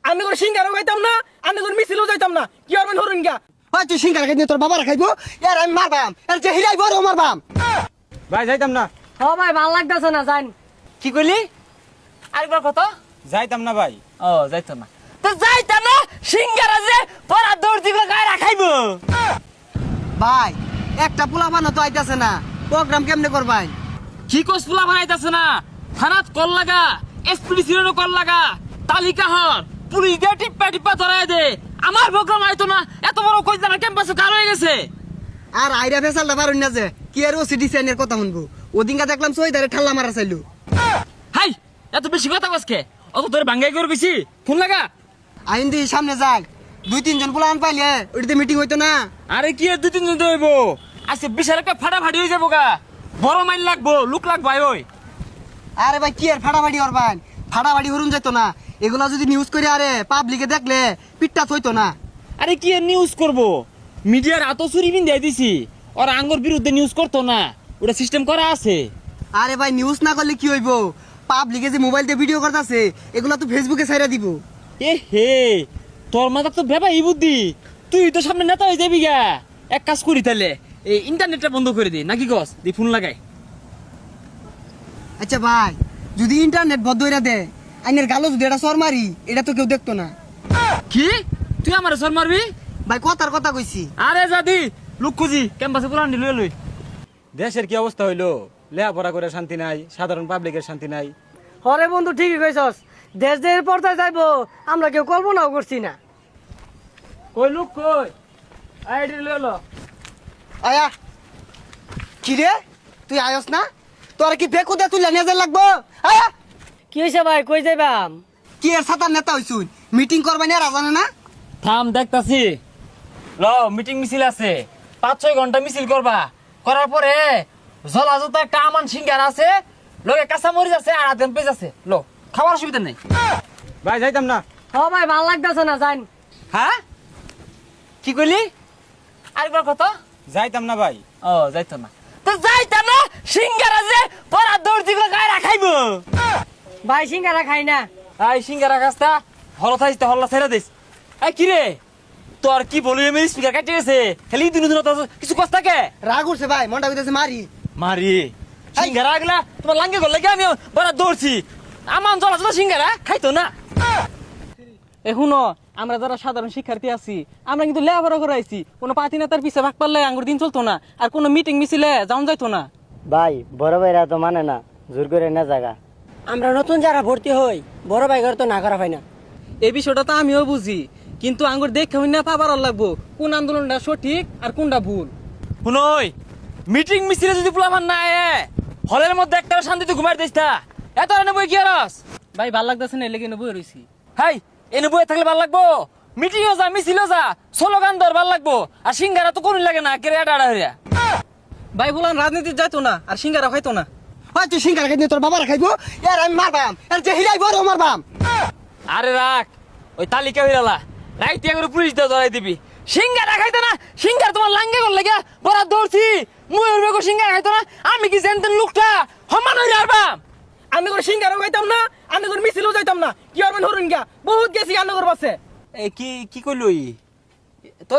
আমি করে সিঙ্গারও খাইতাম না, আমি করে মিছিলও যাইতাম না, কি আর মানে হরুন গা। ওই তুই সিঙ্গারা খাইনি তোর বাবারা খাইবো, এর আমি মারবাম, এর যে হিলাই বড় মারবাম। ভাই যাইতাম না। হ ভাই ভাল লাগতেছে না, যাইন। কি কইলি? আরেকবার কত? যাইতাম না ভাই। ও যাইতো না তো যাইতাম না, সিঙ্গারা যে পরা দর্জি করে গায়ে রাখাইবো। ভাই একটা পোলা বানো তো আইতাছে না, প্রোগ্রাম কেমনে করবাই? কি কস পোলা বানাইতাছে না, থানাত কল লাগা, এসপিডি সিরো কল লাগা, তালিকা হর পুলিশ দিয়ে টিপ্পা টিপ্পা ধরাই দে। আমার প্রোগ্রাম আইতো না, এত বড় কই জানা ক্যাম্পাসে কার হয়ে গেছে। আর আইরা ফেসালটা পারুন না যে কি আর ওসি ডিজাইনের কথা শুনবো। ওদিনকা দেখলাম সইদারে ঠাল্লা মারা চাইলো। হাই এত বেশি কথা কসকে, অত তোর ভাঙ্গাই করে বেশি ফোন লাগা। আইন দিয়ে সামনে যাই, 2-3 জন পোলা আন পাইলে ওইটাতে মিটিং হইতো না। আরে কি আর 2-3 জন হইব, আজকে বিশাল একটা ফাটাফাটি হয়ে যাবো গা, বড় মাইল লাগবো, লুক লাগবো। ওই আরে ভাই কি আর ফাটাফাটি করবান, ফাটাফাটি হরুন যেত না। এগুলা যদি নিউজ করে আরে পাবলিকে দেখলে পিঠটা থইতো না। আরে কি আর নিউজ করবো, মিডিয়ার এত চুরি বিন দিয়ে দিছি, ওরা আঙ্গুর বিরুদ্ধে নিউজ করতো না, ওটা সিস্টেম করা আছে। আরে ভাই নিউজ না করলে কি হইব, পাবলিকে যে মোবাইল দিয়ে ভিডিও করতেছে এগুলা তো ফেসবুকে ছাইরা দিব। এ হে তোর মাথা তো ভেবা এই বুদ্ধি, তুই তো সামনে নেতা হয়ে যাবি গা। এক কাজ করি তাহলে এই ইন্টারনেটটা বন্ধ করে দি, নাকি কস দি ফোন লাগাই। আচ্ছা ভাই যদি ইন্টারনেট বন্ধ হইরা দে, আইনের গালো যদি এটা সর মারি, এটা তো কেউ দেখতো না। কি তুই আমার সর মারবি? ভাই কথার কথা কইছি। আরে যাদি লুক খুঁজি ক্যাম্পাসে পুরান লই লই। দেশের কি অবস্থা হইলো, লেখাপড়া করে শান্তি নাই, সাধারণ পাবলিকের শান্তি নাই। হরে বন্ধু ঠিকই কইছস, দেশ দেশের পর্দায় যাইবো আমরা কেউ কল্পনাও করছি না। কই লুক কই আইডি লই লো। আয়া কি রে তুই আয়স না, তোর কি বেকু দে তুই নিয়ে যাই লাগবো। আয়া কি হয়েছে ভাই, কই যাইবাম? কি এর সাতার নেতা হইছুন, মিটিং করবাই না জানে না। থাম দেখতাছি, ল মিটিং মিছিল আছে, 5-6 ঘন্টা মিছিল করবা, করার পরে জলাজত একটা আমান সিঙ্গার আছে, লগে কাঁচা মরিচ আছে আর আদেম পেজ আছে, লো খাবার অসুবিধা নেই। ভাই যাইতাম না। হ ভাই ভাল লাগতেছে না, যাইন। হ্যাঁ কি কইলি? আরেকবার কত? যাইতাম না ভাই। ও যাইতো না তো যাইতাম না, সিঙ্গারা যে পরা দর্জি করে গায়ে রাখাইবো। ভাই সিঙ্গারা খাই না। এই সিঙ্গারা কাজটা হল থাইতে হল্লা ছেড়ে দিস। এই কি রে তোর কি বলি, আমি স্পিকার কাটে গেছে, খালি দিন কিছু কষ্ট থাকে। রাগ উঠছে ভাই, মনটা কইতাছে মারি। মারি সিঙ্গারা আগলা তোমার লাঙ্গে গল লাগে, আমি বড় দৌড়ছি, আমার জলা সিঙ্গারা খাইতো না। এখনো আমরা যারা সাধারণ শিক্ষার্থী আছি, আমরা কিন্তু লেখাপড়া করে আইছি, কোনো পাতি নেতার পিছে ভাগ পারলে আঙ্গুর দিন চলতো না, আর কোনো মিটিং মিছিলে যাওয়া যাইতো না। ভাই বড় ভাইরা তো মানে না, জোর করে না জায়গা। আমরা নতুন যারা ভর্তি হই, বড় ভাই ঘর তো না করা হয় না। এই বিষয়টা তো আমিও বুঝি, কিন্তু আঙ্গুর দেখে না পাবার লাগবো কোন আন্দোলনটা সঠিক আর কোনটা ভুল। শুনই মিটিং মিছিলে যদি পোলামান না আয়, হলের মধ্যে একটা শান্তিতে ঘুমাই দিস তা, এত এনে বই কি আরস? ভাই ভাল লাগতেছে না, এলে কিন্তু বই রয়েছি। হাই এনে বই থাকলে ভাল লাগবো, মিটিংও যা মিছিলও যা, স্লোগান ধর ভাল লাগবো, আর সিঙ্গারা তো কোন লাগে না, কেরে আড়া হইয়া। ভাই বলান রাজনীতি যাইতো না, আর সিঙ্গারা খাইতো না। ওই তুই সিঙ্গারা খাইনি তোর বাবারা খাইবো, এর আমি মারবাম, এর যে হিলাই বড় মারবাম। আরে রাখ ওই তালিকা হইলা, রাইতে করে পুলিশ দিয়ে ধরাই দিবি। সিঙ্গারা খাইতো না, সিঙ্গার তোমার লাঙ্গে গল লাগে বড় দৌড়ছি, মুয়ের বেগো সিঙ্গারা খাইতো না, আমি কি জানতেন লোকটা সমান হইয়া আরবাম। আমি করে সিঙ্গারও খাইতাম না, আমি করে মিছিলও যাইতাম না, কি আর মানে হরুন গা, বহুত গেছি আন্নগর বাসে। এই কি কইলই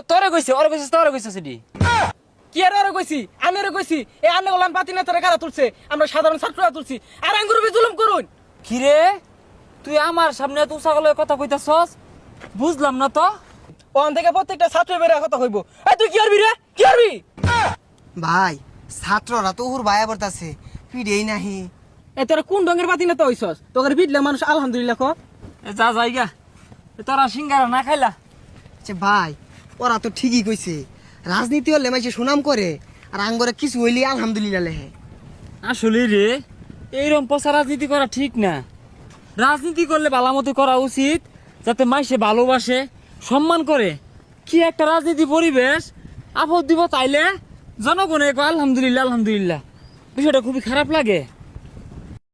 তোরে কইছে, ওরে কইছিস, তোরে কইছিস এডি কি আর ওরে কইছি, আমি ওরে কইছি এই আন্নগলান পাতি না তোরে কারা তুলছে, আমরা সাধারণ ছাত্ররা তুলছি, আর আঙ্গুরবি জুলুম করুন। কি রে তুই আমার সামনে তুই ছাগলের কথা কইতাছস, বুঝলাম না তো। ওখান থেকে প্রত্যেকটা ছাত্র বেড়ে কথা কইব, এই তুই কি করবি রে, কি করবি? ভাই ছাত্ররা তো ওর ভাইয়া বলতাছে পিড়েই নাহি। এ তোরা কোন রঙের পাতি নেতা হইছস, তোকে বিটলে মানুষ আলহামদুলিল্লাহ ক। যা যাইগা, তোরা সিঙ্গারা না খাইলা। আচ্ছা ভাই ওরা তো ঠিকই কইছে, রাজনীতি হলে মাইসে সুনাম করে, আর আঙ্গরে কিছু হইলে আলহামদুলিল্লাহ লেহে। আসলে রে এইরকম পচা রাজনীতি করা ঠিক না, রাজনীতি করলে ভালোমতো করা উচিত, যাতে মাইসে ভালোবাসে সম্মান করে। কি একটা রাজনীতি পরিবেশ, আপদ দিব তাইলে জনগণে কয় আলহামদুলিল্লাহ আলহামদুলিল্লাহ, বিষয়টা খুবই খারাপ লাগে।